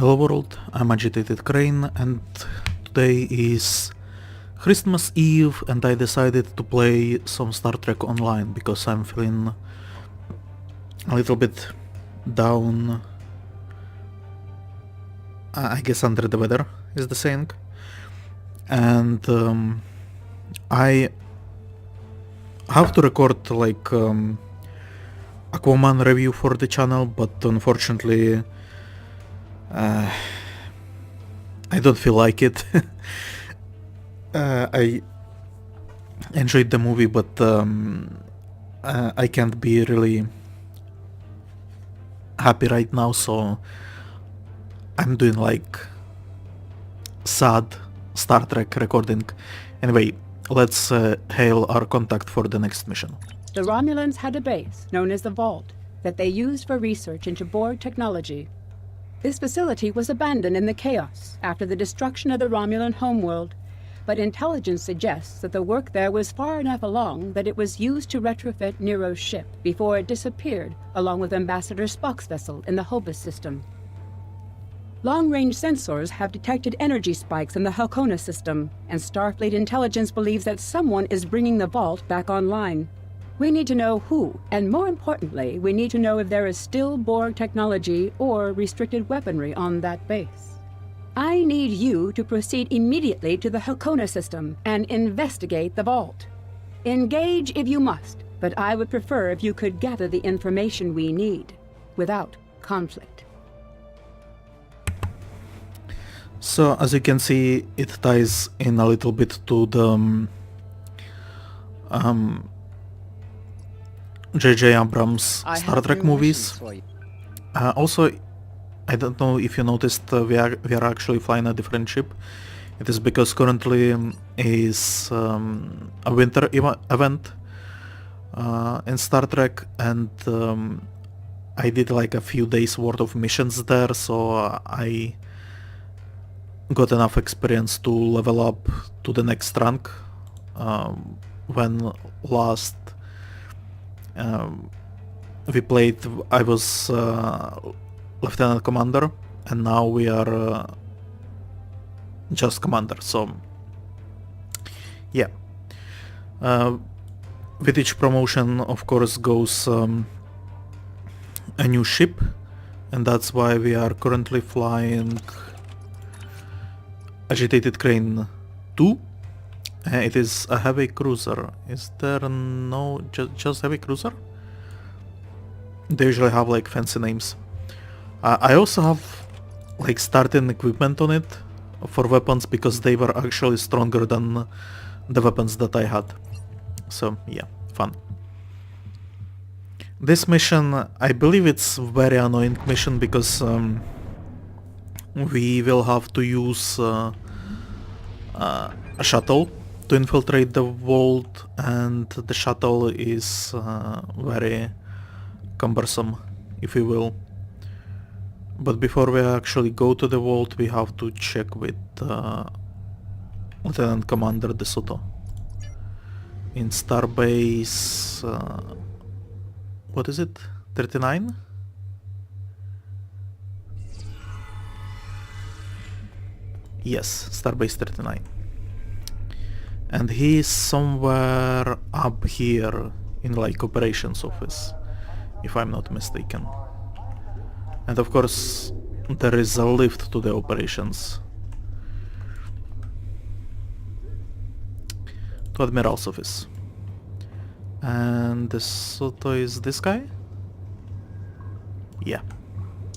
Hello world, I'm AgitatedCrane and today is Christmas Eve and I decided to play some Star Trek Online because I'm feeling a little bit down, I guess under the weather is the saying, and I have to record like Aquaman review for the channel, but unfortunately I don't feel like it. I enjoyed the movie, but I can't be really happy right now, so I'm doing like sad Star Trek recording. Anyway, let's hail our contact for the next mission. The Romulans had a base known as the Vault that they used for research into Borg technology. This facility was abandoned in the chaos after the destruction of the Romulan homeworld, but intelligence suggests that the work there was far enough along that it was used to retrofit Nero's ship before it disappeared along with Ambassador Spock's vessel in the Hobus system. Long-range sensors have detected energy spikes in the Halcona system, and Starfleet intelligence believes that someone is bringing the Vault back online. We need to know who, and more importantly, we need to know if there is still Borg technology or restricted weaponry on that base. I need you to proceed immediately to the Halcona system and investigate the Vault. Engage if you must, but I would prefer if you could gather the information we need, without conflict. So, as you can see, it ties in a little bit to the J.J. Abrams Star Trek movies. Also, I don't know if you noticed, we are actually flying a different ship. It is because currently is a winter event in Star Trek, and I did like a few days worth of missions there, so I got enough experience to level up to the next rank. When last we played, I was Lieutenant Commander, and now we are just Commander, so yeah. With each promotion, of course, goes a new ship, and that's why we are currently flying AgitatedCrane 2. It is a heavy cruiser. Is there no... just heavy cruiser? They usually have like fancy names. I also have like starting equipment on it for weapons because they were actually stronger than the weapons that I had. So yeah, fun. This mission, I believe it's very annoying mission because we will have to use a shuttle to infiltrate the vault, and the shuttle is very cumbersome, if you will. But before we actually go to the vault, we have to check with Lieutenant Commander De Soto in Starbase... what is it? 39? Yes, Starbase 39. And he is somewhere up here in like operations office, if I'm not mistaken. And of course there is a lift to the operations. To Admiral's office. And De Soto is this guy? Yeah.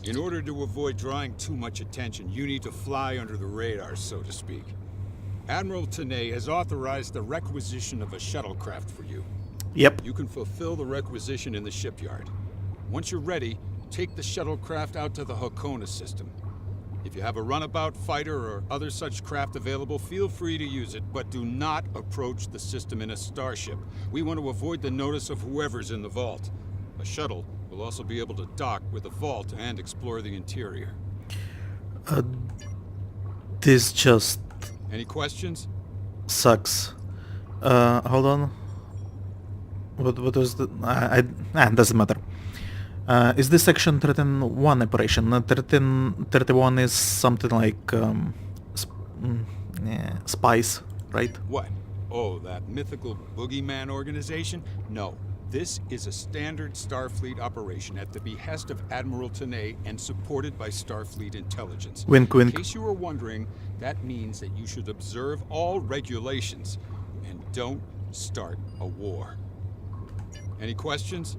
In order to avoid drawing too much attention, you need to fly under the radar, so to speak. Admiral Tanay has authorized the requisition of a shuttlecraft for you. Yep. You can fulfill the requisition in the shipyard. Once you're ready, take the shuttlecraft out to the Halcona system. If you have a runabout fighter or other such craft available, feel free to use it, but do not approach the system in a starship. We want to avoid the notice of whoever's in the vault. A shuttle will also be able to dock with the vault and explore the interior. This just... Any questions? sucks. Hold on. What was the... doesn't matter. Is this Section 13-1 operation? 31 is something like spies, right? What? Oh, that mythical boogeyman organization? No. This is a standard Starfleet operation at the behest of Admiral Tanay and supported by Starfleet intelligence. Wink, wink. In case you were wondering, that means that you should observe all regulations and don't start a war. Any questions?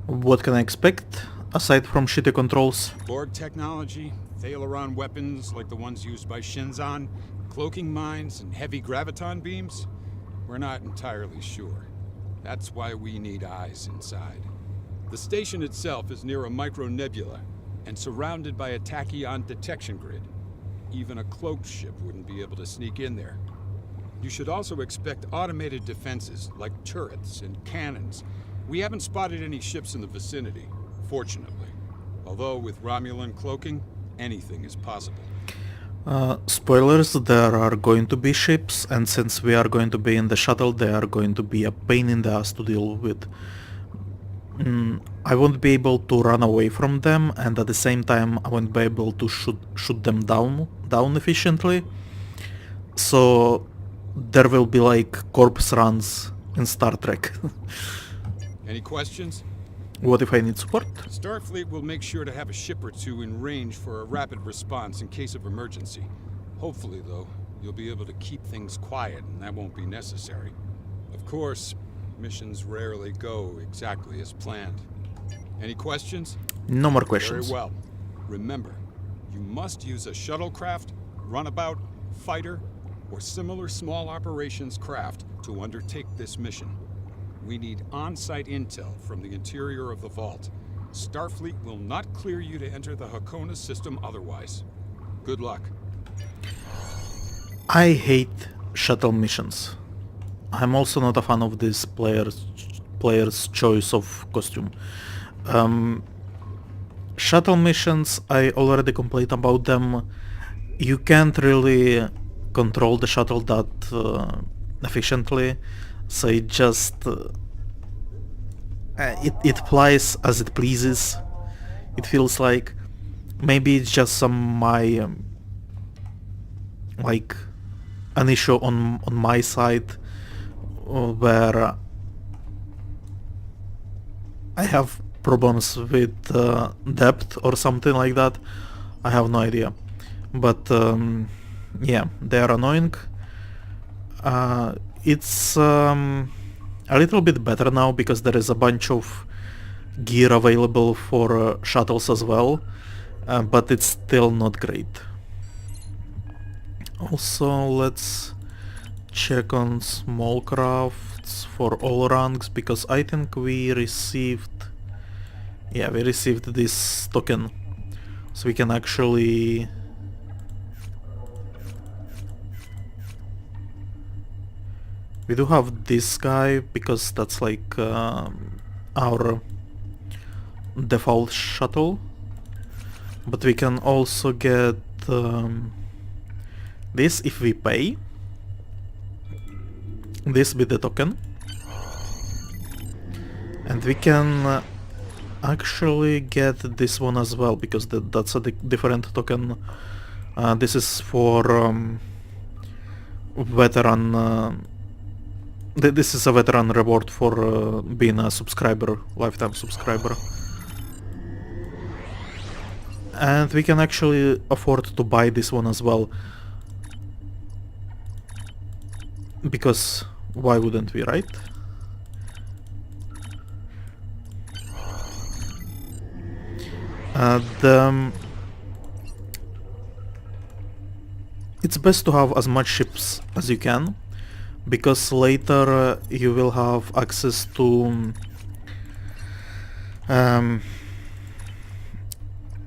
What can I expect, aside from shitty controls? Borg technology, Thalaron weapons like the ones used by Shinzon, cloaking mines, and heavy graviton beams? We're not entirely sure. That's why we need eyes inside. The station itself is near a micronebula and surrounded by a tachyon detection grid. Even a cloaked ship wouldn't be able to sneak in there. You should also expect automated defenses like turrets and cannons. We haven't spotted any ships in the vicinity, fortunately. Although with Romulan cloaking, anything is possible. Spoilers, there are going to be ships, and since we are going to be in the shuttle, they are going to be a pain in the ass to deal with. I won't be able to run away from them, and at the same time I won't be able to shoot them down efficiently. So there will be like corpse runs in Star Trek. Any questions? What if I need support? Starfleet will make sure to have a ship or two in range for a rapid response in case of emergency. Hopefully, though, you'll be able to keep things quiet and that won't be necessary. Of course, missions rarely go exactly as planned. Any questions? No more questions. Very well. Remember, you must use a shuttlecraft, runabout, fighter, or similar small operations craft to undertake this mission. We need on-site intel from the interior of the vault. Starfleet will not clear you to enter the Hakona system otherwise. Good luck. I hate shuttle missions. I'm also not a fan of this player's choice of costume. Shuttle missions, I already complained about them. You can't really control the shuttle that efficiently, so it just it flies as it pleases. It feels like maybe it's just my like an issue on my side where I have problems with depth or something like that. I have no idea, but yeah, they are annoying. It's a little bit better now because there is a bunch of gear available for shuttles as well, but it's still not great. Also, let's check on small crafts for all ranks, because I think we received this token, so we can actually we do have this guy because that's like our default shuttle, but we can also get this if we pay. This be the token, and we can actually get this one as well because that's a different token. This is for veteran. This is a veteran reward for being a subscriber, lifetime subscriber. And we can actually afford to buy this one as well, because why wouldn't we, right? It's best to have as much ships as you can, because later you will have access to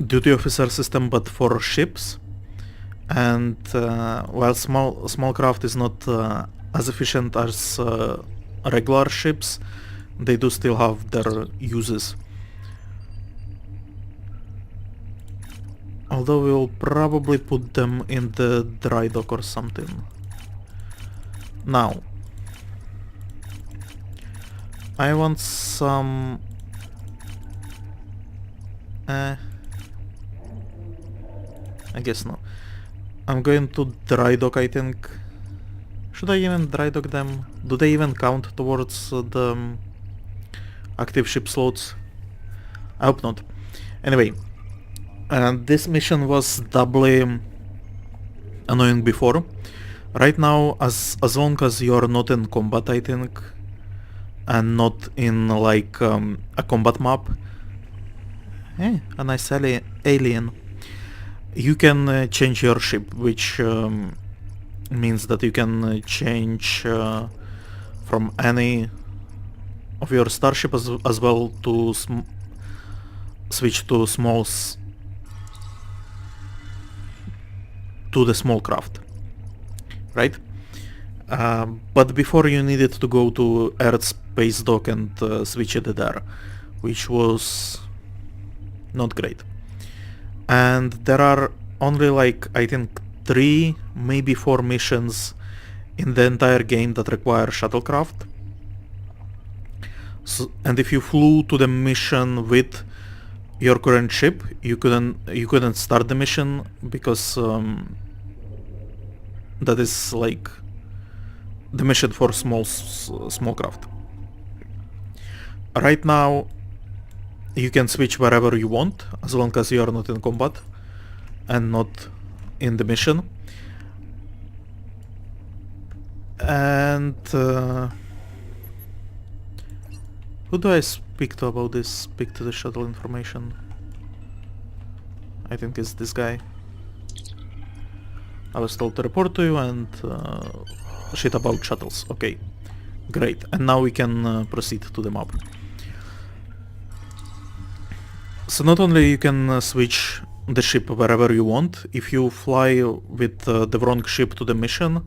duty officer system, but for ships. And while small craft is not as efficient as regular ships, they do still have their uses. Although we'll probably put them in the dry dock or something. Now, I want some I guess no. I'm going to dry dock, I think. Should I even dry dock them? Do they even count towards the active ship slots? I hope not. Anyway, this mission was doubly annoying before. Right now, as long as you're not in combat, I think, and not in like a combat map, a nice alien, you can change your ship, which means that you can change from any of your starship as well to switch to to the small craft, right? But before you needed to go to Earth space dock and switch it there, which was not great. And there are only like, I think, 3, maybe 4 missions in the entire game that require shuttlecraft. So, and if you flew to the mission with your current ship, you couldn't start the mission because that is like the mission for small craft. Right now, you can switch wherever you want as long as you are not in combat and not in the mission. And who do I speak to about this? Speak to the shuttle information. I think it's this guy. I was told to report to you and shit about shuttles. Okay, great. And now we can proceed to the map. So not only you can switch the ship wherever you want, if you fly with the wrong ship to the mission,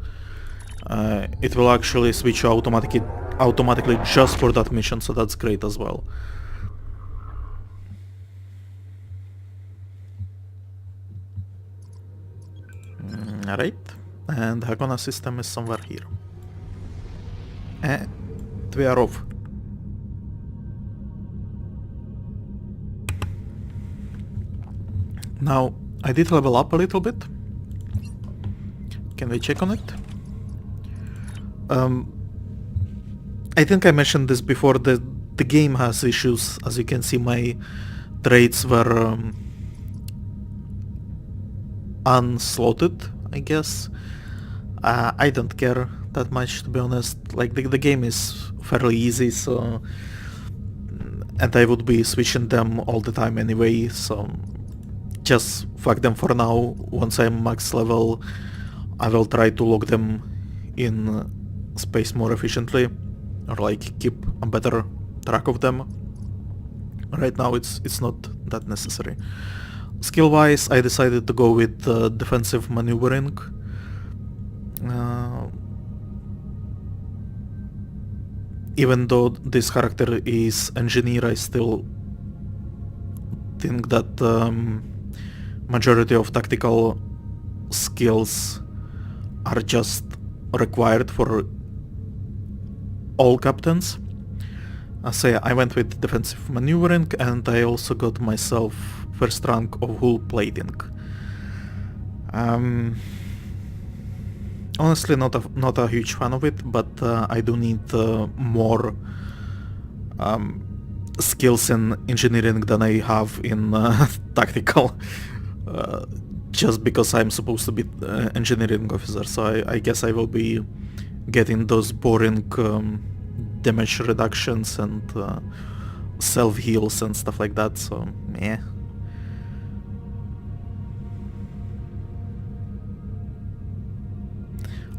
it will actually switch you automatically just for that mission, so that's great as well. Alright, and Hakona system is somewhere here. And we are off. Now, I did level up a little bit. Can we check on it? I think I mentioned this before, the game has issues. As you can see, my traits were unslotted, I guess. I don't care that much, to be honest. Like, the game is fairly easy, so... And I would be switching them all the time anyway, so... Just fuck them for now. Once I'm max level, I will try to log them in space more efficiently, or like keep a better track of them. Right now it's not that necessary. Skill-wise, I decided to go with defensive maneuvering. Even though this character is engineer, I still think that majority of tactical skills are just required for all captains. So yeah, I went with defensive maneuvering, and I also got myself first rank of hull plating. Honestly, not a huge fan of it, but I do need more skills in engineering than I have in tactical. Just because I'm supposed to be engineering officer, so I guess I will be getting those boring damage reductions and self-heals and stuff like that, so yeah.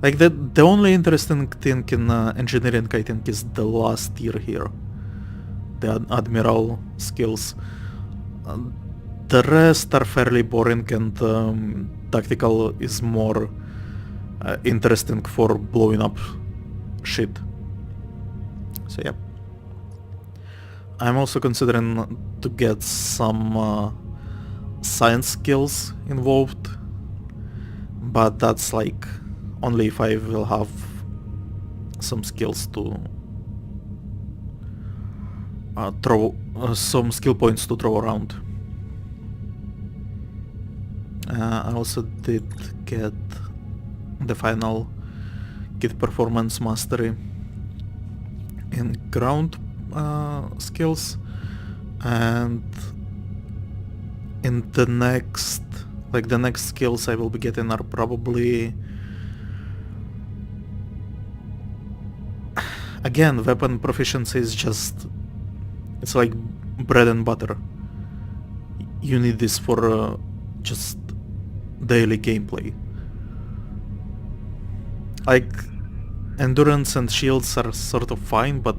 Like, the only interesting thing in engineering, I think, is the last tier here. The admiral skills. The rest are fairly boring, and tactical is more interesting for blowing up shit. So yeah. I'm also considering to get some science skills involved, but that's like only if I will have some skills to throw some skill points to throw around. I also did get the final Kit Performance Mastery in ground skills, and in the next skills I will be getting are probably again, weapon proficiency is just, it's like bread and butter. You need this for just daily gameplay. Like, endurance and shields are sort of fine, but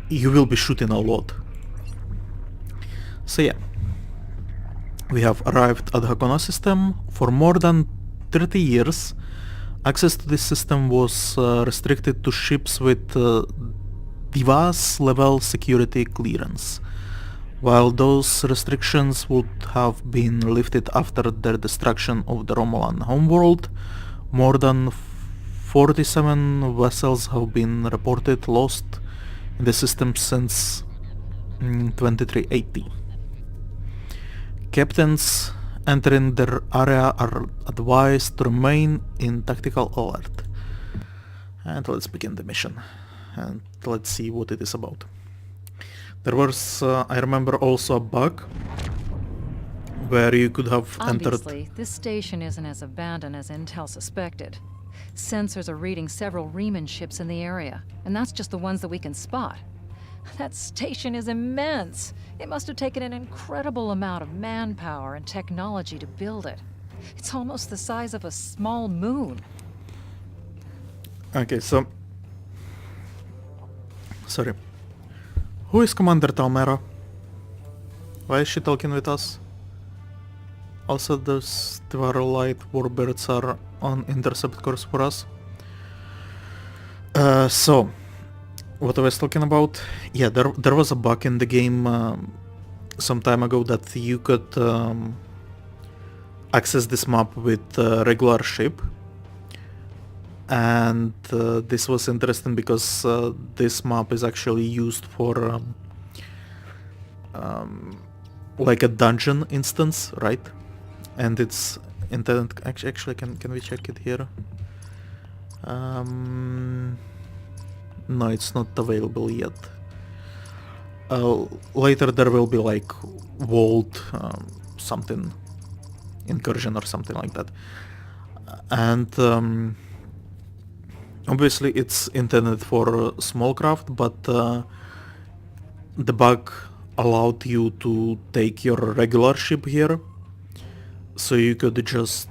you will be shooting a lot. So yeah, we have arrived at the Hakona system. For more than 30 years, access to this system was restricted to ships with DIVAS level security clearance. While those restrictions would have been lifted after the destruction of the Romulan homeworld, more than 47 vessels have been reported lost in the system since 2380. Captains entering their area are advised to remain in tactical alert. And let's begin the mission. And let's see what it is about. There was, I remember, also a bug where you could have entered... Obviously, this station isn't as abandoned as Intel suspected. Sensors are reading several Riemann ships in the area, and that's just the ones that we can spot. That station is immense. It must have taken an incredible amount of manpower and technology to build it. It's almost the size of a small moon. Okay, so... Sorry. Who is Commander Talmera? Why is she talking with us? Also, those Twilight warbirds are on intercept course for us. So, what I was talking about? Yeah, there was a bug in the game some time ago that you could access this map with a regular ship. And this was interesting because this map is actually used for like a dungeon instance, right? And it's intended... Actually, can we check it here? No, it's not available yet. Later there will be like vault something incursion or something like that. And obviously it's intended for small craft, but the bug allowed you to take your regular ship here, so you could just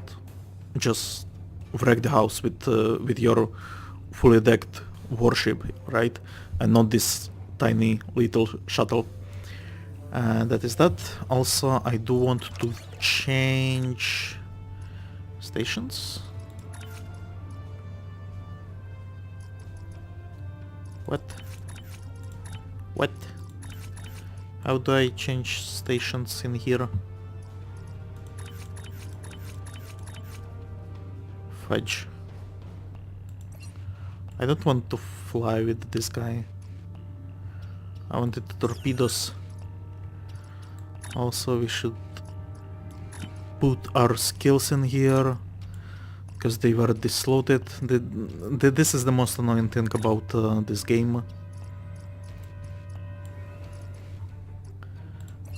wreck the house with your fully decked warship, right? And not this tiny little shuttle. And that is that. Also, I do want to change stations. What? What? How do I change stations in here? Fudge. I don't want to fly with this guy. I wanted torpedoes. Also, we should put our skills in here, because they were disloaded. This is the most annoying thing about this game.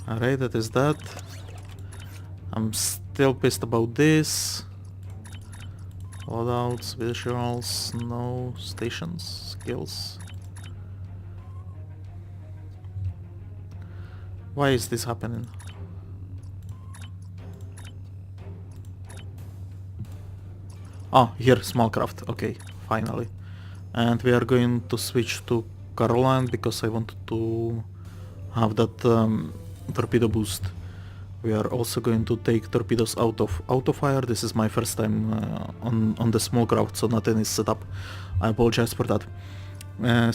Alright, that is that. I'm still pissed about this. Loadouts, visuals, no stations, skills. Why is this happening? Oh, here, small craft. Okay, finally. And we are going to switch to Caroline because I wanted to have that torpedo boost. We are also going to take torpedoes out of auto-fire. This is my first time on the small craft, so nothing is set up. I apologize for that.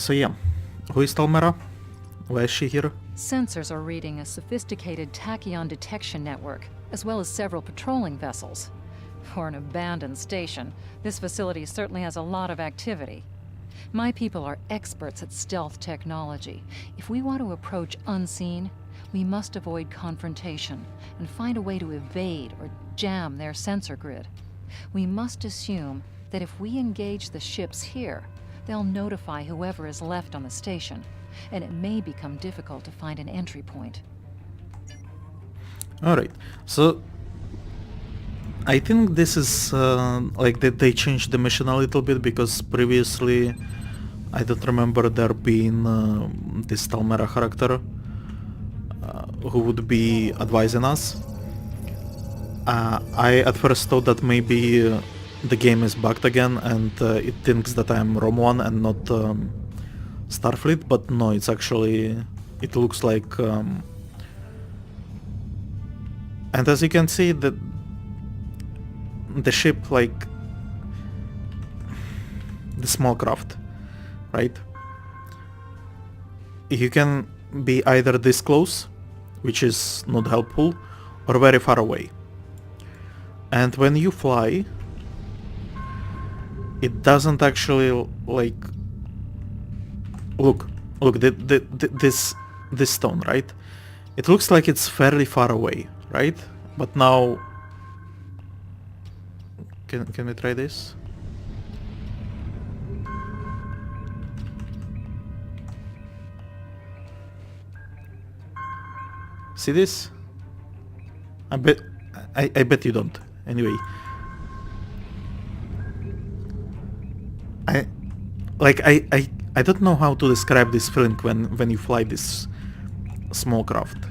So yeah, who is Talmera? Why is she here? Sensors are reading a sophisticated tachyon detection network, as well as several patrolling vessels. For an abandoned station, this facility certainly has a lot of activity. My people are experts at stealth technology. If we want to approach unseen, We must avoid confrontation and find a way to evade or jam their sensor grid. We must assume that if we engage the ships here, they'll notify whoever is left on the station, and it may become difficult to find an entry point. Alright, so I think this is like that they changed the mission a little bit, because previously I don't remember there being this Talmera character who would be advising us. I at first thought that maybe the game is bugged again and it thinks that I'm Romulan and not Starfleet, but no, it's actually, it looks like and as you can see, the ship, like the small craft, right? You can be either this close, which is not helpful, or very far away. And when you fly, it doesn't actually, like, look, this stone, right? It looks like it's fairly far away, right? But now, can we try this? See this? I bet you don't. Anyway, I don't know how to describe this feeling when you fly this small craft,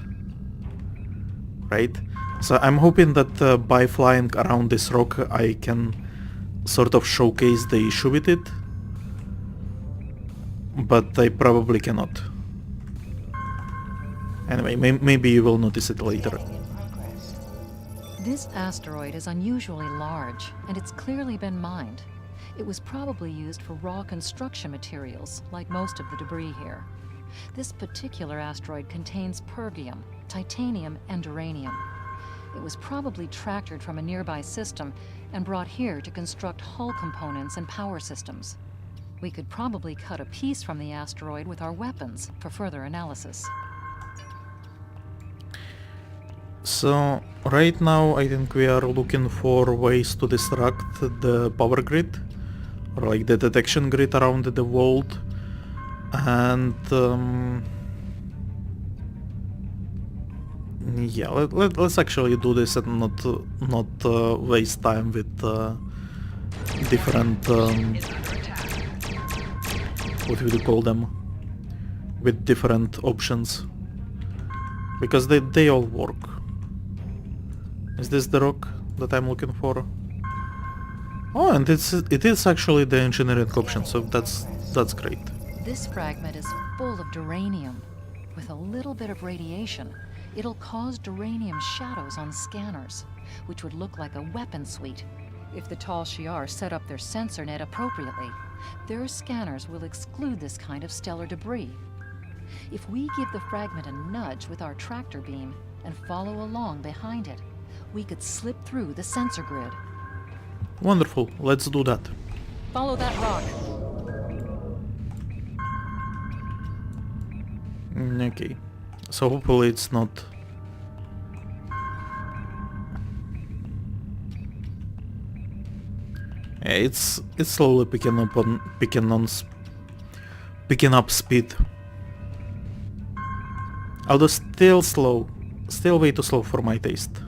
right? So I'm hoping that by flying around this rock I can sort of showcase the issue with it, but I probably cannot. Anyway, maybe you will notice it later. This asteroid is unusually large, and it's clearly been mined. It was probably used for raw construction materials, like most of the debris here. This particular asteroid contains pergium, titanium, and uranium. It was probably tractored from a nearby system and brought here to construct hull components and power systems. We could probably cut a piece from the asteroid with our weapons for further analysis. So right now I think we are looking for ways to disrupt the power grid, or like the detection grid around the world, and yeah, let's actually do this and not waste time with different what would you call them, with different options, because they all work. Is this the rock that I'm looking for? Oh, and it is actually the engineering option, so that's great. This fragment is full of duranium. With a little bit of radiation, it'll cause duranium shadows on scanners, which would look like a weapon suite. If the Tal Shiar set up their sensor net appropriately, their scanners will exclude this kind of stellar debris. If we give the fragment a nudge with our tractor beam and follow along behind it, we could slip through the sensor grid. Wonderful, let's do that. Follow that rock. Okay, so hopefully it's not... Yeah, it's slowly picking up speed. Although still slow, still way too slow for my taste.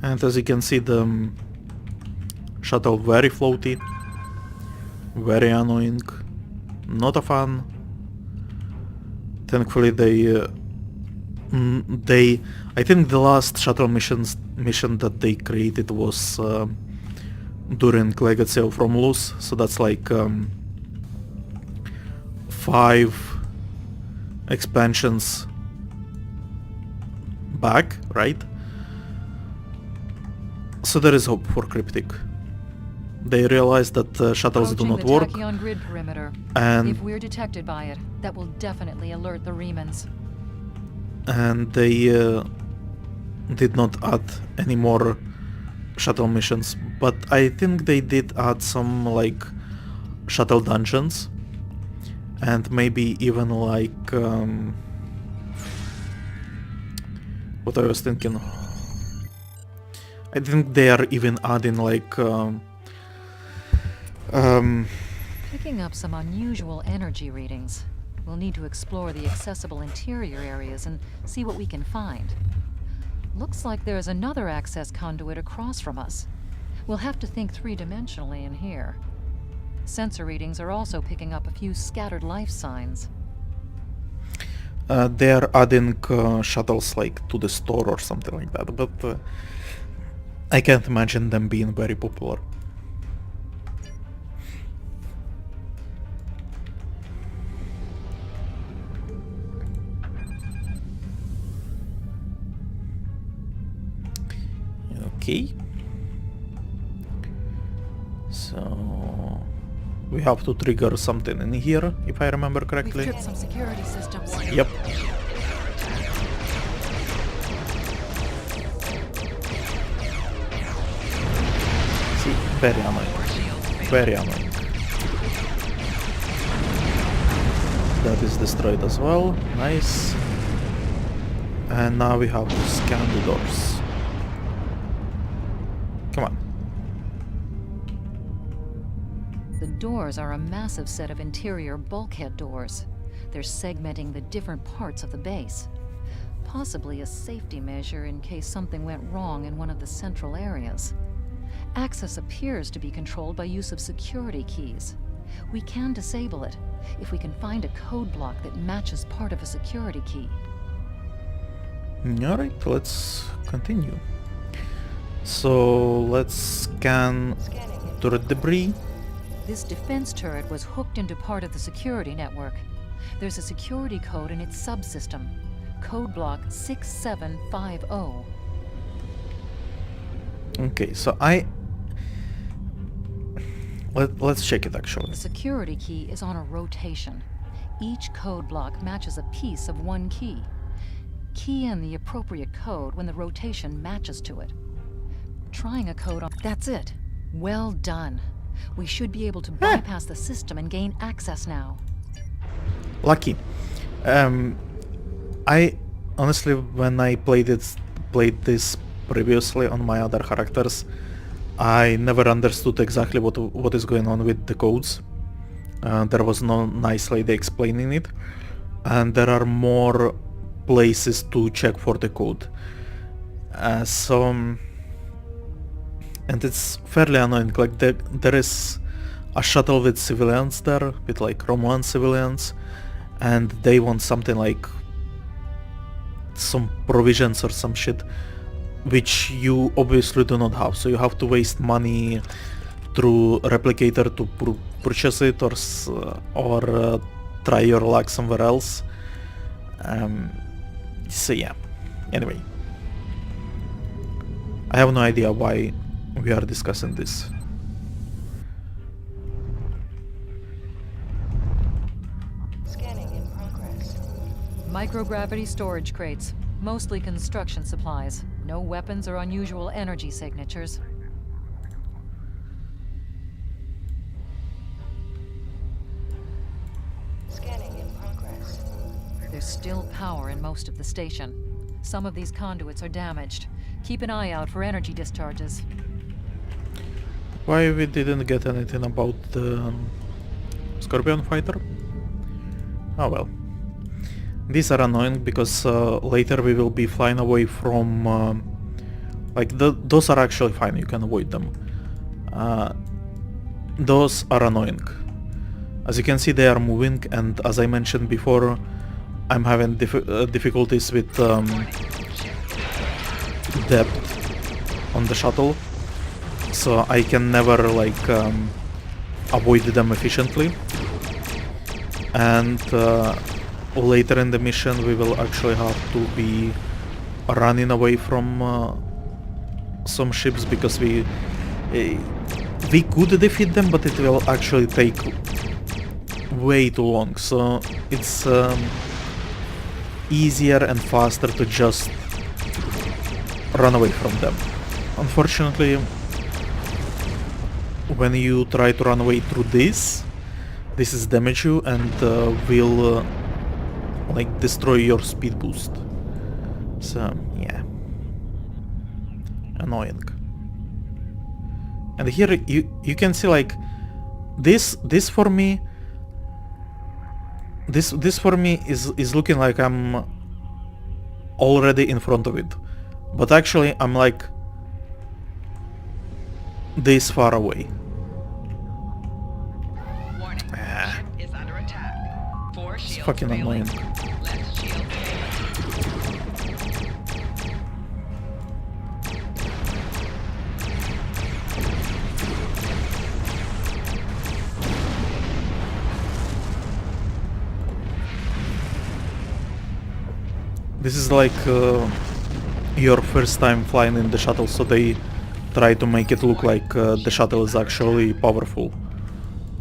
And as you can see, the shuttle very floaty, very annoying, not a fan. Thankfully I think the last shuttle mission that they created was during Legacy of Romulus, so that's like 5 expansions back, right? So there is hope for Cryptic. They realize that shuttles do not work, the tachyon grid perimeter. and If we're detected by it, that will definitely alert the Remans. and they did not add any more shuttle missions, but I think they did add some like shuttle dungeons, And maybe even like... what I was thinking... I think they are even adding like... Picking up some unusual energy readings. We'll need to explore the accessible interior areas and see what we can find. Looks like there's another access conduit across from us. We'll have to think three-dimensionally in here. Sensor readings are also picking up a few scattered life signs. they are adding shuttles like to the store or something like that, but I can't imagine them being very popular. Okay. So we have to trigger something in here, if I remember correctly. We've tripped some security systems. Yep. See, very annoying. Very annoying. That is destroyed as well. Nice. And now we have to scan the doors. Come on. The doors are a massive set of interior bulkhead doors. They're segmenting the different parts of the base. Possibly a safety measure in case something went wrong in one of the central areas. Access appears to be controlled by use of security keys. We can disable it if we can find a code block that matches part of a security key. Alright, let's continue. So let's scan turret debris. This defense turret was hooked into part of the security network. There's a security code in its subsystem. Code block 6750. Okay, so let's check it actually. The security key is on a rotation. Each code block matches a piece of one key. Key in the appropriate code when the rotation matches to it. Trying a code on... That's it. Well done. We should be able to bypass the system and gain access now. Lucky. I honestly, when I played this previously on my other characters, I never understood exactly what is going on with the codes. There was no nice lady explaining it, and there are more places to check for the code. And it's fairly annoying. Like there is a shuttle with civilians there, with like Romulan civilians, and they want something like some provisions or some shit, which you obviously do not have. So you have to waste money through replicator to purchase it, or try your luck somewhere else. So yeah. Anyway, I have no idea why we are discussing this. Scanning in progress. Microgravity storage crates. Mostly construction supplies. No weapons or unusual energy signatures. Scanning in progress. There's still power in most of the station. Some of these conduits are damaged. Keep an eye out for energy discharges. Why we didn't get anything about the Scorpion fighter? Oh well. These are annoying because later we will be flying away from... those are actually fine, you can avoid them. Those are annoying. As you can see, they are moving, and as I mentioned before, I'm having difficulties with depth on the shuttle. So I can never avoid them efficiently. And later in the mission we will actually have to be running away from some ships, because we could defeat them, but it will actually take way too long. So it's easier and faster to just run away from them. Unfortunately, when you try to run away through this, This is damage you and will like destroy your speed boost. So yeah, annoying. And here you can see like this for me. This for me is looking like I'm already in front of it, but actually I'm like this far away. Warning. Ship is under attack. Four It's shields fucking failing. annoying. Left shield failing. This is like your first time flying in the shuttle, so they try to make it look like the shuttle is actually powerful.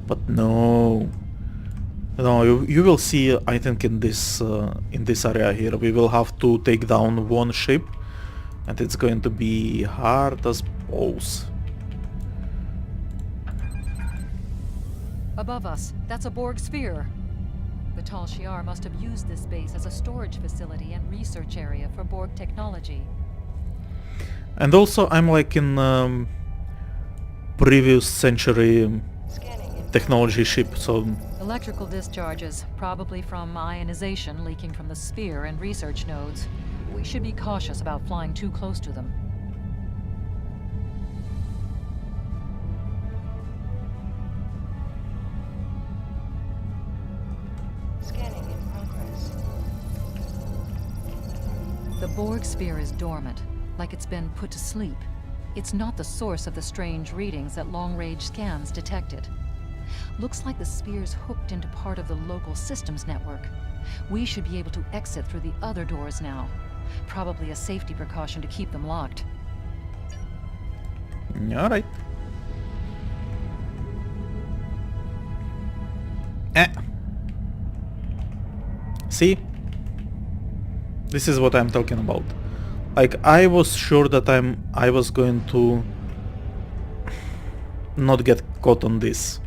But no, you will see. I think in this area here, we will have to take down one ship, and it's going to be hard as balls. Above us, that's a Borg sphere. The Tal Shiar must have used this base as a storage facility and research area for Borg technology. And also, I'm like in previous century Scanning in technology ship, so Electrical discharges, probably from ionization leaking from the sphere and research nodes. We should be cautious about flying too close to them. Scanning in progress. The Borg sphere is dormant, like it's been put to sleep. It's not the source of the strange readings that long-range scans detected. Looks like the sphere's hooked into part of the local systems network. We should be able to exit through the other doors now. Probably a safety precaution to keep them locked. alright. See? This is what I'm talking about. Like, I was sure that I was going to not get caught on this.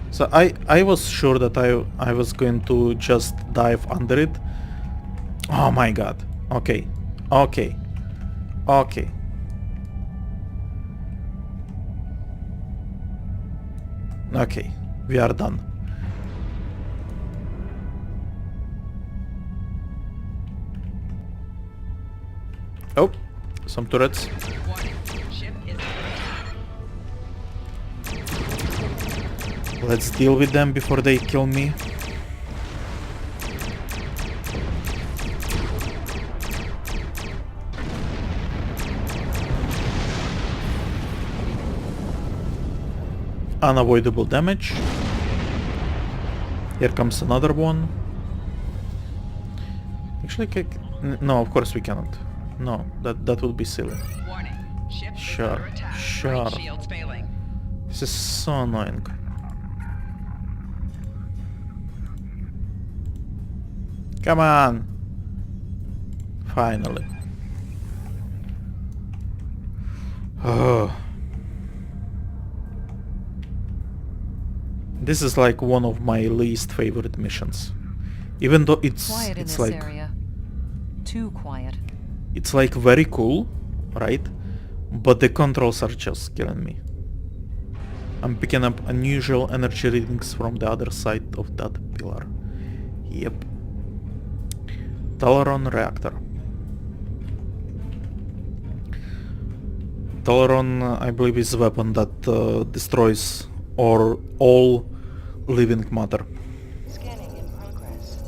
So I was sure that I was going to just dive under it. Oh my god. Okay. Okay. Okay. Okay. We are done. Oh, some turrets. Warning. Ship is under attack. Let's deal with them before they kill me. Unavoidable damage. Here comes another one. Actually, no, of course we cannot. No, that would be silly. Warning. Ship Sure, is under attack. sure. Right shields failing. This is so annoying. Come on! Finally. Oh. This is like one of my least favorite missions. Even though Quiet in it's this like area. Too quiet. it's like very cool, right? But the controls are just killing me. I'm picking up unusual energy readings from the other side of that pillar. Yep. Talaron reactor. Talaron, I believe, is a weapon that destroys all living matter. Scanning in progress.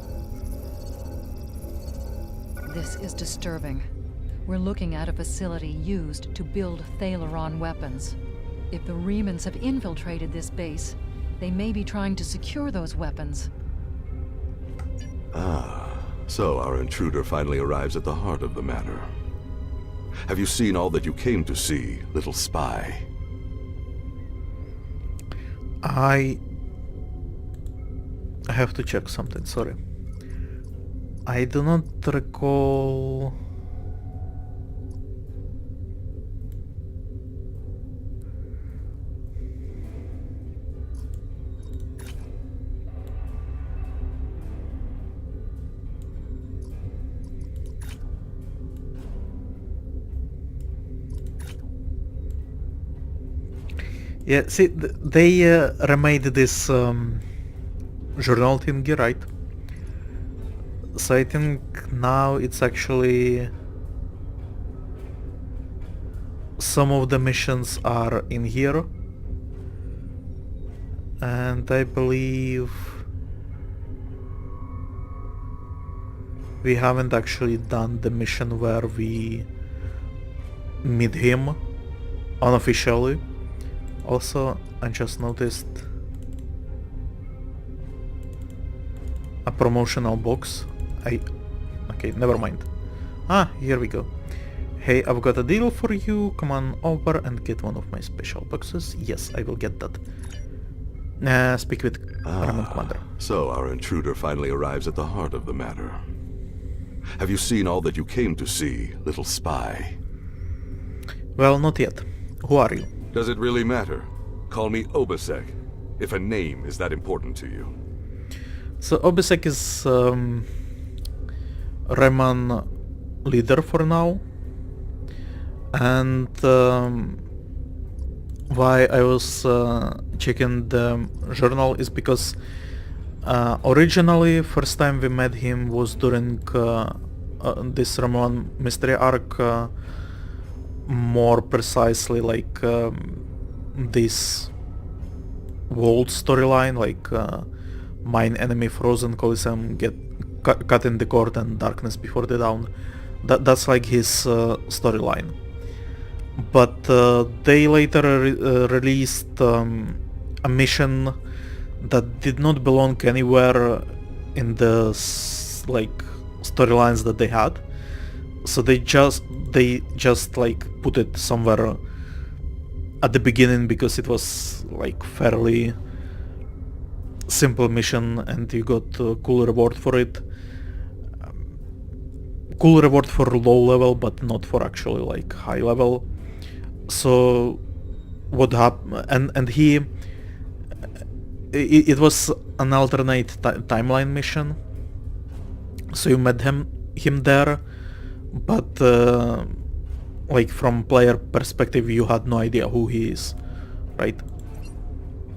This is disturbing. We're looking at a facility used to build Thalaron weapons. If the Remans have infiltrated this base, they may be trying to secure those weapons. Ah, so our intruder finally arrives at the heart of the matter. Have you seen all that you came to see, little spy? I have to check something, sorry. I do not recall... Yeah, see, they remade this journal thingy, right? So I think now it's actually... some of the missions are in here. And I believe... we haven't actually done the mission where we meet him unofficially. Also, I just noticed a promotional box. Okay, never mind. Ah, here we go. Hey, I've got a deal for you. Come on over and get one of my special boxes. Yes, I will get that. Speak with Ramen Commander. So our intruder finally arrives at the heart of the matter. Have you seen all that you came to see, little spy? Well, not yet. Who are you? Does it really matter? Call me Obasek, if a name is that important to you. So Obasek is Reman leader for now. And why I was checking the journal is because originally first time we met him was during this Ramon mystery arc, more precisely like this world storyline, like mine enemy Frozen Coliseum get cut in the court and Darkness Before the Dawn. That's like his storyline. But they later released a mission that did not belong anywhere in the like storylines that they had. So they just like put it somewhere at the beginning because it was like fairly simple mission and you got a cool reward for it. Cool reward for low level but not for actually like high level. So what happened, and he it was an alternate timeline mission, so you met him there, but like from player perspective you had no idea who he is, right?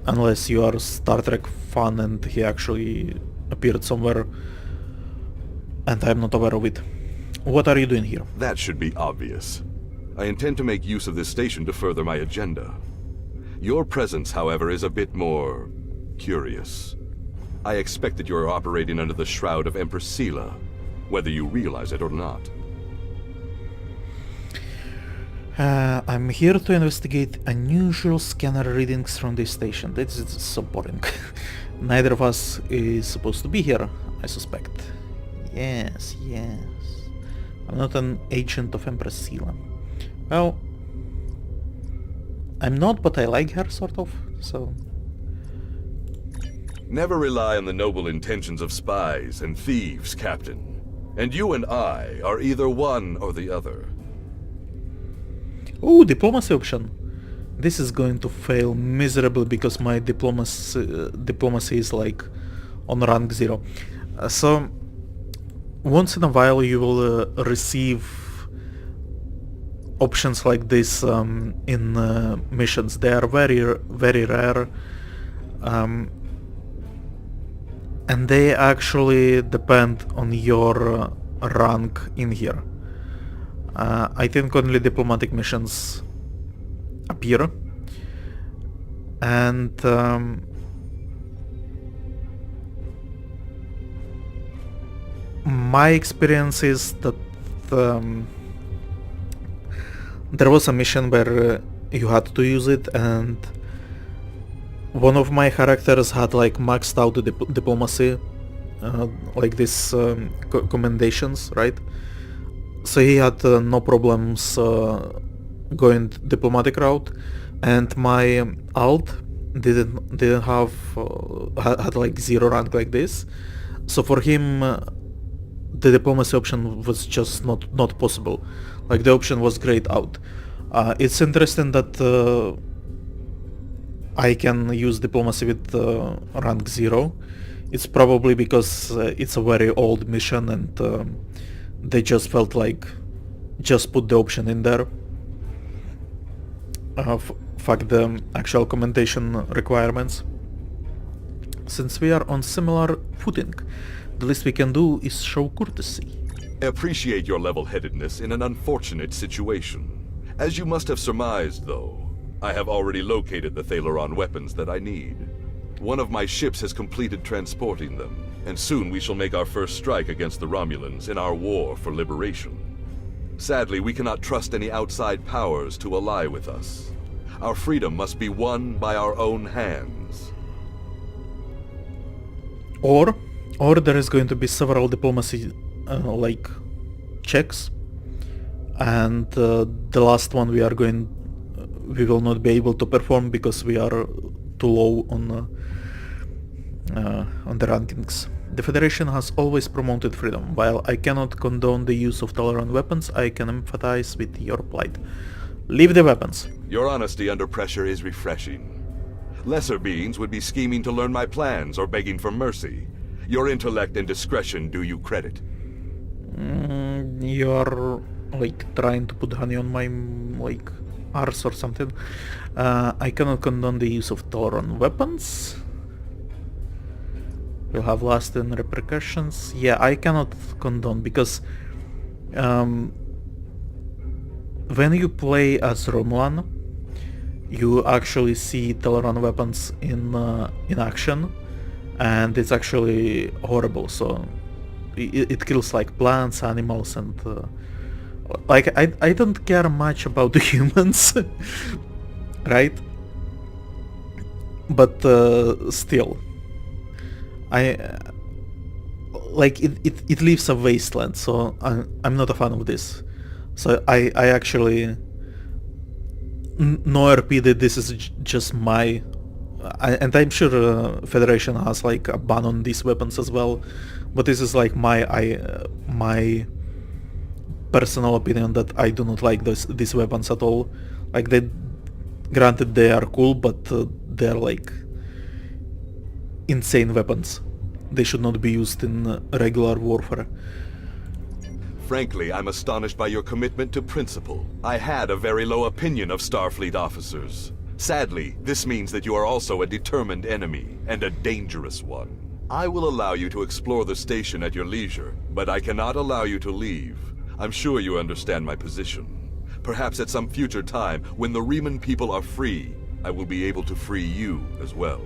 Unless you are Star Trek fan and he actually appeared somewhere and I'm not aware of it. What are you doing here? That should be obvious. I intend to make use of this station to further my agenda. Your presence, however, is a bit more curious. I expect that you are operating under the shroud of Empress Sela, whether you realize it or not. I'm here to investigate unusual scanner readings from this station. This is so boring. Neither of us is supposed to be here, I suspect. Yes. I'm not an agent of Empress Sela. Well, I'm not, but I like her, sort of, so... Never rely on the noble intentions of spies and thieves, Captain. And you and I are either one or the other. Ooh, diplomacy option. This is going to fail miserably because my diplomacy is like on rank 0. So, once in a while you will receive options like this in missions. They are very rare, and they actually depend on your rank in here. I think only diplomatic missions appear, and my experience is that there was a mission where you had to use it, and one of my characters had like maxed out the diplomacy, like this commendations, right? So he had no problems going diplomatic route, and my alt didn't have had like 0 rank like this. So for him, the diplomacy option was just not possible. Like the option was grayed out. It's interesting that I can use diplomacy with rank 0. It's probably because it's a very old mission and they just felt like just put the option in there. fuck the actual commentation requirements. Since we are on similar footing, the least we can do is show courtesy. I appreciate your level-headedness in an unfortunate situation. As you must have surmised, though, I have already located the Thaleron weapons that I need. One of my ships has completed transporting them, and soon we shall make our first strike against the Romulans in our war for liberation. Sadly, we cannot trust any outside powers to ally with us. Our freedom must be won by our own hands. Or there is going to be several diplomacy like checks, and the last one we will not be able to perform because we are too low on the rankings. The Federation has always promoted freedom. While I cannot condone the use of Thaleron weapons, I can empathize with your plight. Leave the weapons. Your honesty under pressure is refreshing. Lesser beings would be scheming to learn my plans or begging for mercy. Your intellect and discretion do you credit. You're like trying to put honey on my like arse or something. I cannot condone the use of Thaleron weapons. Will have lasting repercussions. Yeah, I cannot condone because when you play as Romulan, you actually see Thaleron weapons in action, and it's actually horrible. So it kills like plants, animals, and like I don't care much about the humans, right? But still, I like it leaves a wasteland. So I'm not a fan of this. So I actually no RP that this is just my, and I'm sure Federation has like a ban on these weapons as well, but this is like my personal opinion that I do not like these weapons at all. Like granted they are cool, but they're like insane weapons. They should not be used in regular warfare. Frankly, I'm astonished by your commitment to principle. I had a very low opinion of Starfleet officers. Sadly, this means that you are also a determined enemy, and a dangerous one. I will allow you to explore the station at your leisure, but I cannot allow you to leave. I'm sure you understand my position. Perhaps at some future time, when the Riemann people are free, I will be able to free you as well.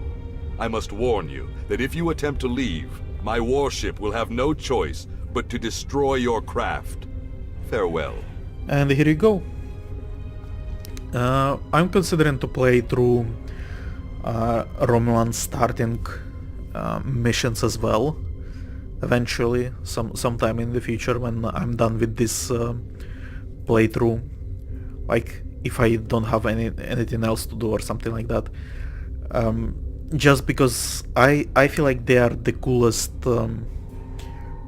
I must warn you that if you attempt to leave, my warship will have no choice but to destroy your craft. Farewell. And here you go. I'm considering to play through Romulan starting missions as well. Eventually, sometime in the future when I'm done with this playthrough. Like if I don't have anything else to do or something like that. Just because I feel like they are the coolest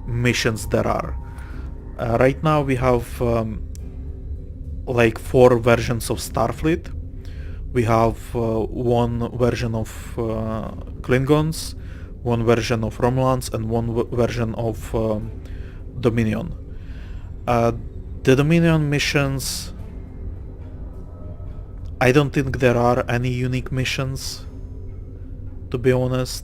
missions there are. Right now we have like 4 versions of Starfleet. We have one version of Klingons, one version of Romulans, and one version of Dominion. The Dominion missions, I don't think there are any unique missions, to be honest.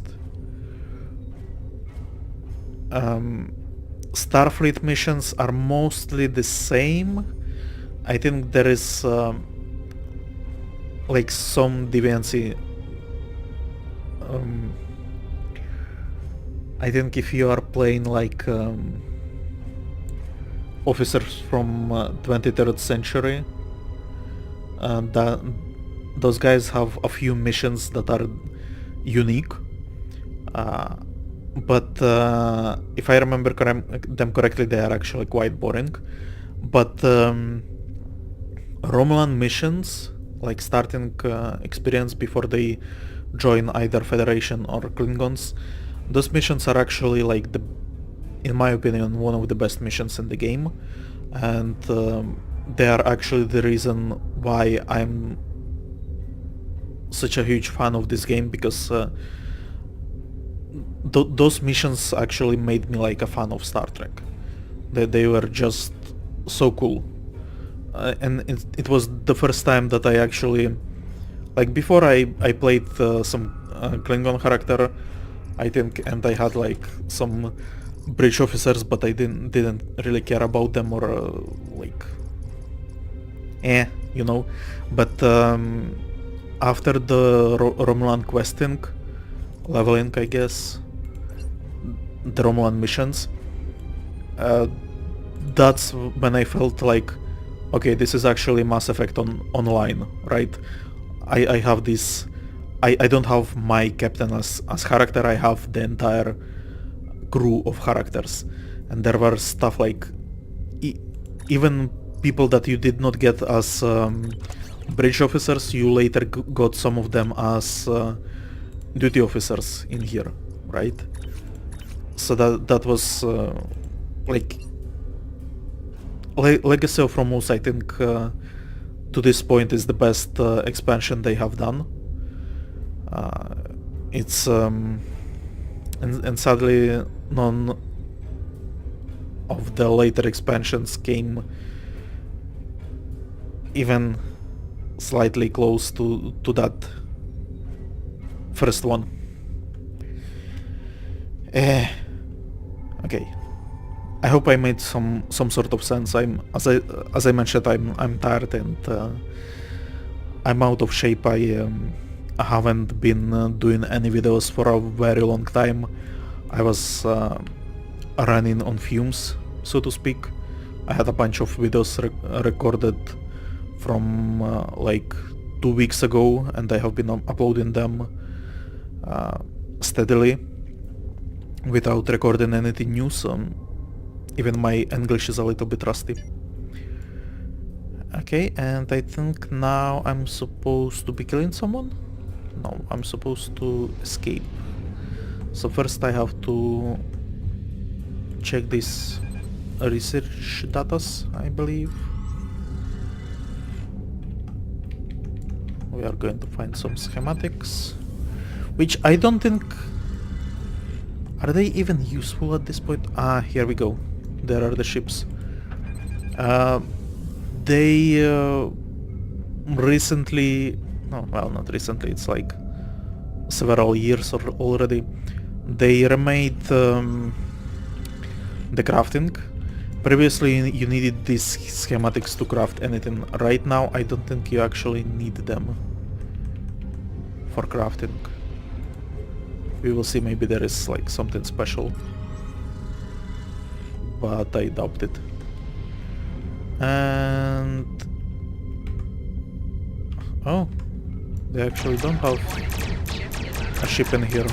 Starfleet missions are mostly the same. I think there is like some deviancy. I think if you are playing like officers from 23rd century, those guys have a few missions that are unique. But if I remember them correctly, they are actually quite boring. But Romulan missions, like starting experience before they join either Federation or Klingons, those missions are actually like in my opinion, one of the best missions in the game, and they are actually the reason why I'm such a huge fan of this game, because those missions actually made me like a fan of Star Trek. They were just so cool, and it was the first time that I actually Like before I played some Klingon character, I think, and I had like some bridge officers, but I didn't really care about them or like, you know. But after the Romulan questing, leveling, I guess, the Romulan missions, that's when I felt like, okay, this is actually Mass Effect online, right? I have this. I don't have my captain as character. I have the entire crew of characters, and there were stuff like even people that you did not get as bridge officers, you later got some of them as duty officers in here, right? So that was like Legacy of Romulus, I think, to this point is the best expansion they have done. It's and sadly none of the later expansions came even slightly close to that first one. Okay. I hope I made some sort of sense. As I mentioned, I'm tired and I'm out of shape. I haven't been doing any videos for a very long time. I was running on fumes, so to speak. I had a bunch of videos recorded from like 2 weeks ago, and I have been uploading them steadily without recording anything new. So even my English is a little bit rusty. Okay, and I think now I'm supposed to be killing someone? No, I'm supposed to escape. So first I have to check this research datas, I believe. We are going to find some schematics, which I don't think... Are they even useful at this point? Ah, here we go. There are the ships. They recently... No, well, not recently, it's like several years already. They remade the crafting. Previously you needed these schematics to craft anything. Right now I don't think you actually need them for crafting. We will see, maybe there is like something special, but I doubt it. And... oh, they actually don't have a ship in here.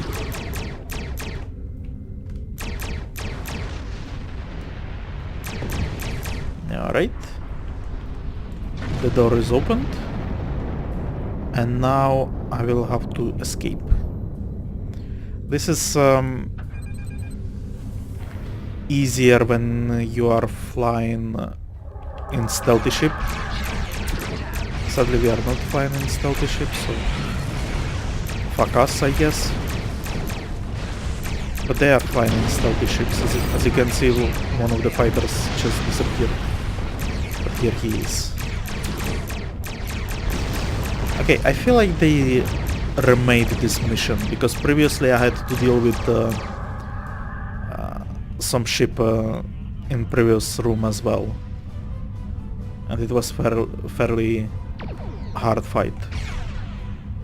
Alright. The door is opened. And now I will have to escape. This is easier when you are flying in stealthy ship. Sadly we are not flying in stealthy ship, so fuck us, I guess. But they are flying in stealthy ships. As you can see, one of the fighters just disappeared. But here he is. Okay, I feel like they remade this mission, because previously I had to deal with some ship in previous room as well. And it was fairly hard fight.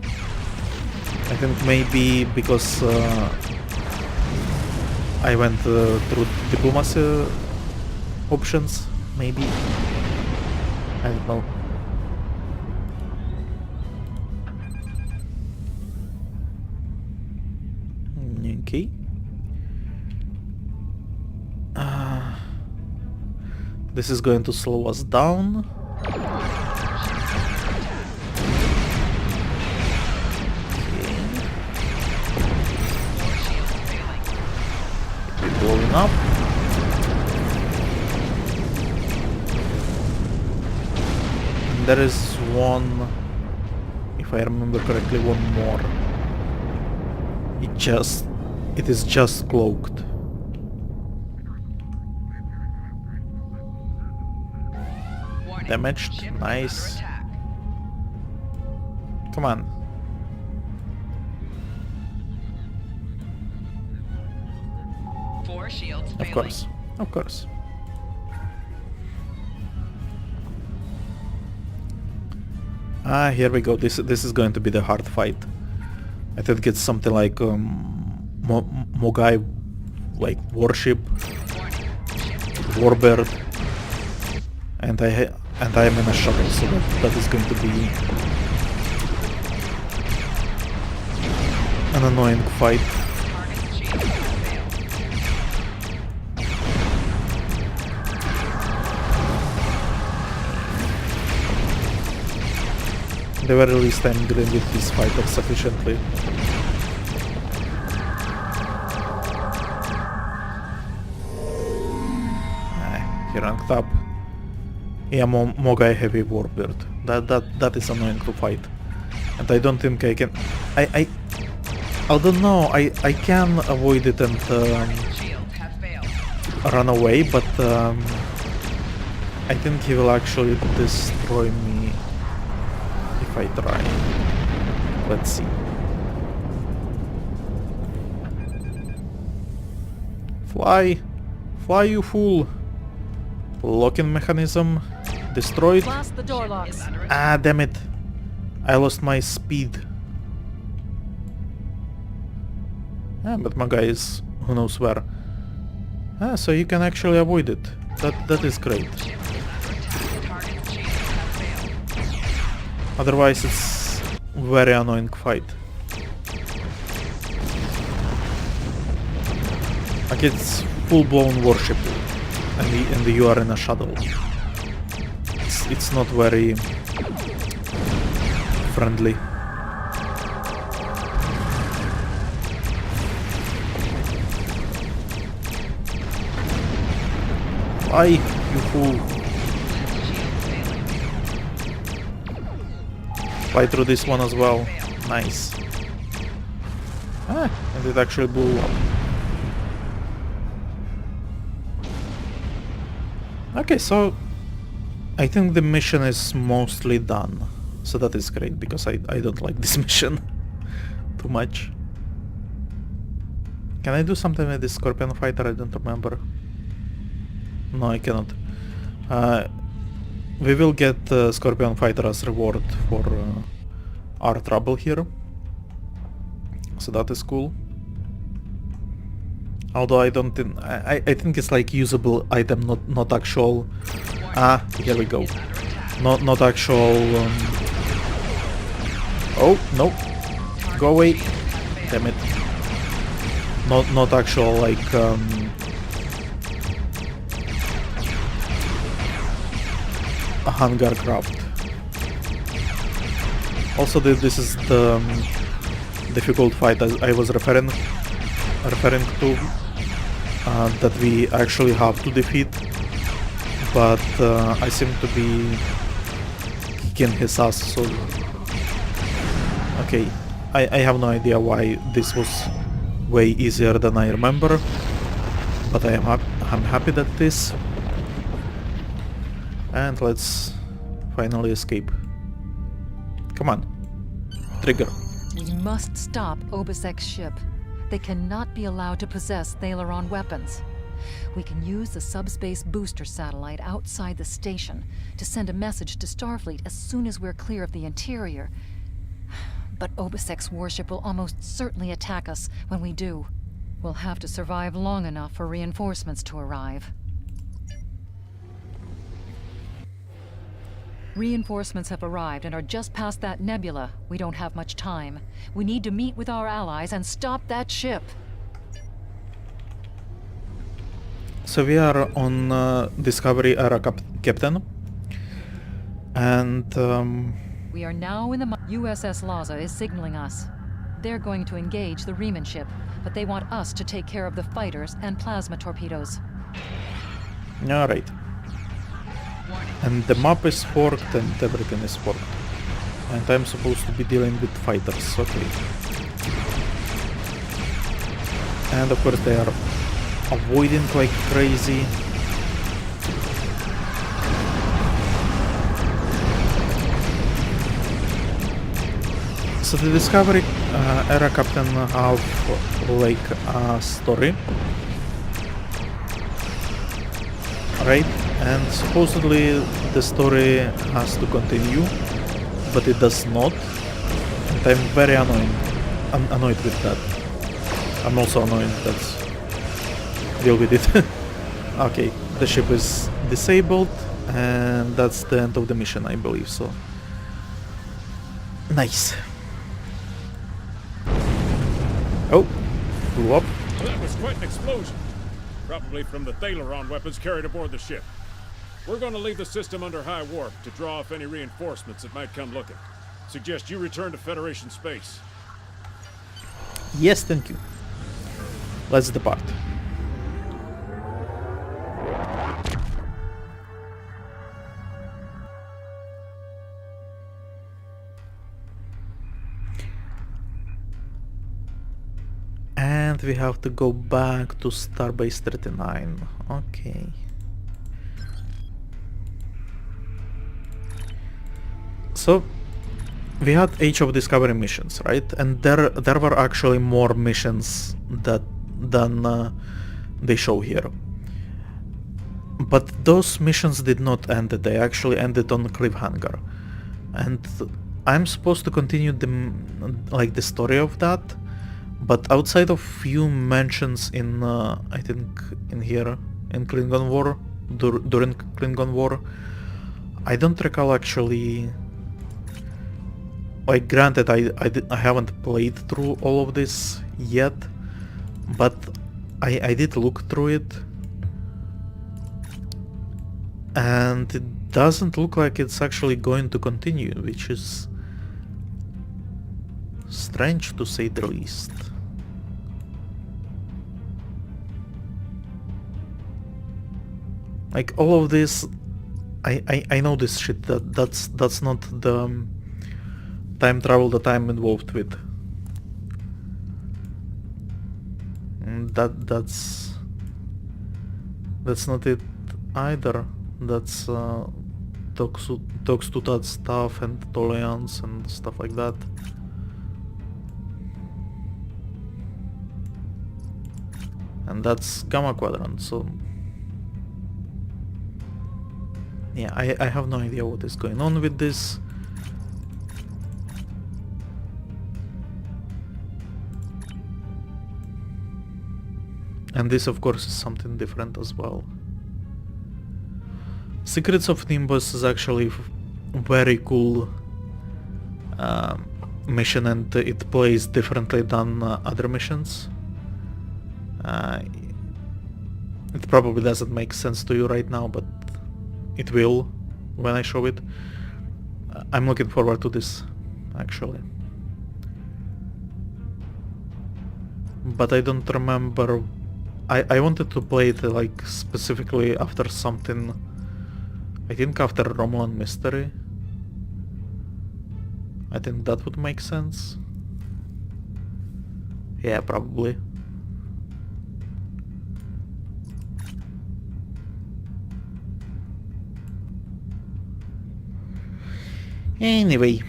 I think maybe because I went through diplomacy options, maybe. I don't know. Okay. This is going to slow us down. Blowing up. And there is one, if I remember correctly, one more. It is just cloaked. Warning. Damaged, Ship nice. under attack. Come on. Four shields Of failing. course. Of course. Ah, here we go. This is going to be the hard fight. I think it's something like Mogai, like warship, warbird, and I am in a shuttle, so that is going to be an annoying fight. Target's shield has failed. At the very least, I'm dealing with this fighter sufficiently. He ranked up. Yeah, Mogai heavy warbird. That is annoying to fight, and I don't think I can. I don't know. I can avoid it and Shields have failed. run away, but I think he will actually destroy me if I try. Let's see. Fly, you fool! Locking mechanism destroyed. Blast the door locks. Is under Ah, damn it! I lost my speed. Ah, but my guy is who knows where. Ah, so you can actually avoid it. That is great. ship is under attack. Target's shields have failed. Otherwise, it's very annoying fight. Like it's full-blown warship, and you are in a shuttle. It's not very friendly. Why, you fool? Fly through this one as well. Nice. Ah, and it actually blew up. Okay, so I think the mission is mostly done. So that is great, because I don't like this mission too much. Can I do something with this Scorpion Fighter? I don't remember. No, I cannot. We will get Scorpion Fighter as reward for our trouble here. So that is cool. Although I don't think... I think it's like usable item, not actual... Ah, here we go. Not actual... Oh, no. Go away. Damn it. Not actual, like... a hangar craft. Also, this is the difficult fight as I was referring to, that we actually have to defeat, but I seem to be kicking his ass, so... Okay, I have no idea why this was way easier than I remember, but I'm happy that it is. And let's finally escape. Come on. Trigger. We must stop Obisek's ship. They cannot be allowed to possess Thaleron weapons. We can use the subspace booster satellite outside the station to send a message to Starfleet as soon as we're clear of the interior. But Obisek's warship will almost certainly attack us when we do. We'll have to survive long enough for reinforcements to arrive. Reinforcements have arrived and are just past that nebula. We don't have much time. We need to meet with our allies and stop that ship. So we are on Discovery Era Captain. And We are now in the... USS Laza is signaling us. They're going to engage the Riemann ship, but they want us to take care of the fighters and plasma torpedoes. alright. And the map is forked and everything is forked. And I'm supposed to be dealing with fighters, okay. And of course they are avoiding like crazy. So the Discovery era captain have like a story, right? And supposedly the story has to continue, but it does not. And I'm very annoyed with that. I'm also annoyed that's deal with it. Okay, the ship is disabled, and that's the end of the mission, I believe so. Nice. Oh, blew up. Well, that was quite an explosion. Probably from the Thaleron weapons carried aboard the ship. We're going to leave the system under high warp to draw off any reinforcements that might come looking. Suggest you return to Federation space. Yes, thank you. Let's depart. And we have to go back to Starbase 39. Okay. So we had Age of Discovery missions, right? And there were actually more missions than they show here. But those missions did not end. They actually ended on cliffhanger. And I'm supposed to continue the story of that. But outside of few mentions in, I think, in here, in Klingon War, during Klingon War, I don't recall actually... Like, granted, I haven't played through all of this yet, but I did look through it, and it doesn't look like it's actually going to continue, which is strange to say the least. Like, all of this, I know this shit, that's not the time travel that I'm involved with. And that's not it either. That's talks to that stuff and tolerance and stuff like that. And that's Gamma Quadrant, so yeah, I have no idea what is going on with this. And this of course is something different as well. Secrets of Nimbus is actually very cool mission, and it plays differently than other missions. It probably doesn't make sense to you right now, but it will when I show it. I'm looking forward to this, actually. But I don't remember... I wanted to play it like specifically after something... I think after Romulan Mystery. I think that would make sense. Yeah, probably. Anyway,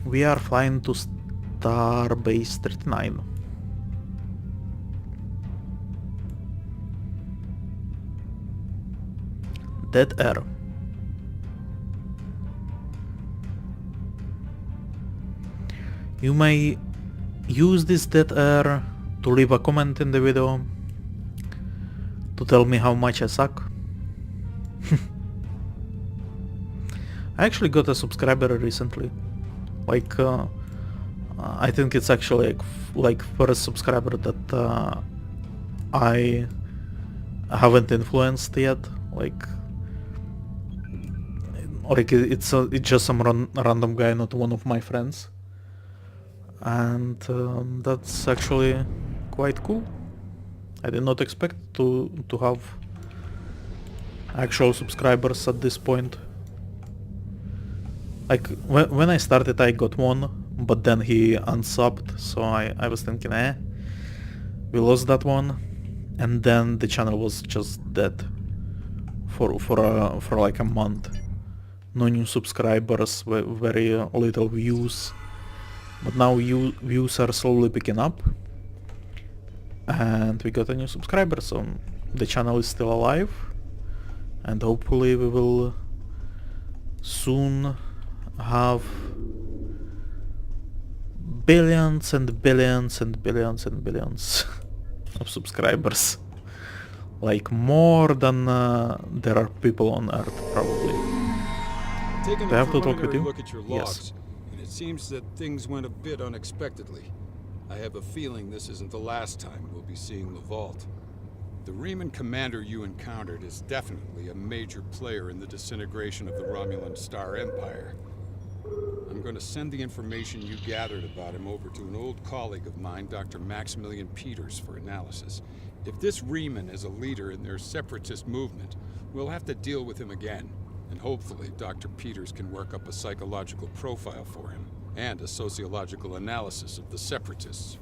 we are flying to Starbase 39. Dead air. You may use this dead air to leave a comment in the video to tell me how much I suck. I actually got a subscriber recently. Like, I think it's actually like first subscriber that I haven't influenced yet. Like it's just some random guy, not one of my friends, and that's actually quite cool. I did not expect to have actual subscribers at this point. Like, when I started I got one, but then he unsubbed, so I was thinking, we lost that one, and then the channel was just dead for like a month. no new subscribers, very little views. But now views are slowly picking up. And we got a new subscriber, so the channel is still alive. And hopefully we will soon have billions and billions and billions and billions of subscribers. Like more than there are people on Earth, probably. Taking Do I a have to talk with preliminary you? look at your Yes. logs, and it seems that things went a bit unexpectedly. I have a feeling this isn't the last time we'll be seeing the vault. The Riemann commander you encountered is definitely a major player in the disintegration of the Romulan Star Empire. I'm going to send the information you gathered about him over to an old colleague of mine, Dr. Maximilian Peters, for analysis. If this Riemann is a leader in their separatist movement, we'll have to deal with him again. And hopefully Dr. Peters can work up a psychological profile for him, and a sociological analysis of the separatists.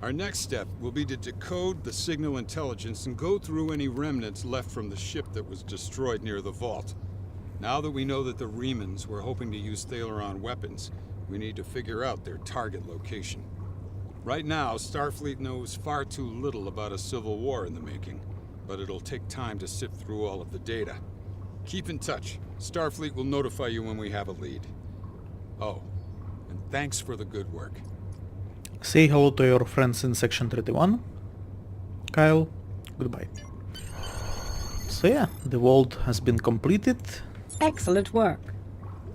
Our next step will be to decode the signal intelligence and go through any remnants left from the ship that was destroyed near the vault. Now that we know that the Riemanns were hoping to use Thaleron weapons, we need to figure out their target location. Right now, Starfleet knows far too little about a civil war in the making, but it'll take time to sift through all of the data. Keep in touch. Starfleet will notify you when we have a lead. Oh, and thanks for the good work. Say hello to your friends in section 31. Kyle, goodbye. So yeah, the vault has been completed. Excellent work.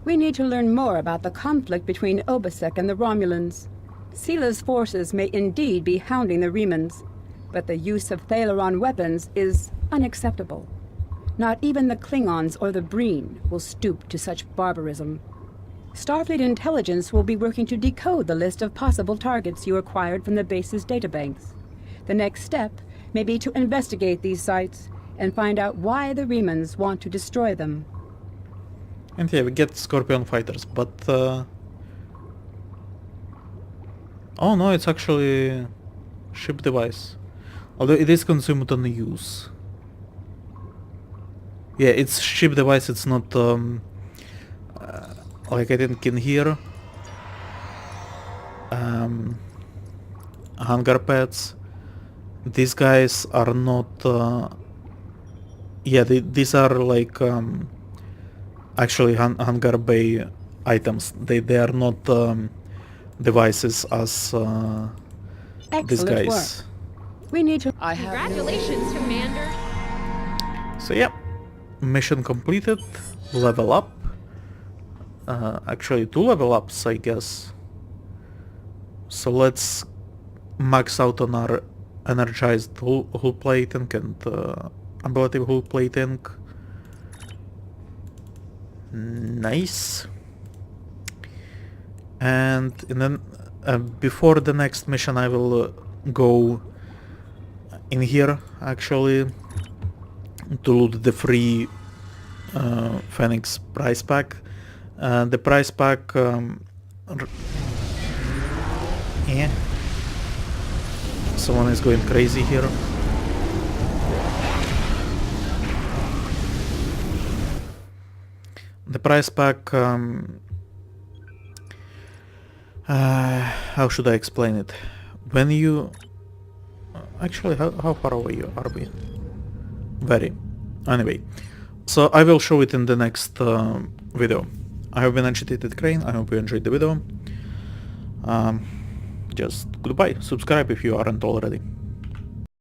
We need to learn more about the conflict between Obasek and the Romulans. Sila's forces may indeed be hounding the Riemanns, but the use of Thaleron weapons is unacceptable. Not even the Klingons or the Breen will stoop to such barbarism. Starfleet intelligence will be working to decode the list of possible targets you acquired from the base's databanks. The next step may be to investigate these sites and find out why the Riemanns want to destroy them. And yeah, we get Scorpion fighters, but oh no, it's actually ship device. Although it is consumed on use. Yeah, it's ship device, it's not like I think in here. Hangar pads. These guys are not yeah, these are like actually hangar bay items. They are not devices as these Excellent guys. work. We need to... Congratulations, Commander. So yeah, mission completed. Level up. Actually 2 level ups, I guess. So let's max out on our energized hull plating and ablative hull plating. Nice. And then before the next mission I will go in here actually to loot the free Phoenix prize pack. The prize pack yeah. Someone is going crazy here. The prize pack how should I explain it? When you actually how far away are we? Very. Anyway, so I will show it in the next video. I have been AgitatedCrane. I hope you enjoyed the video. Just goodbye. Subscribe if you aren't already.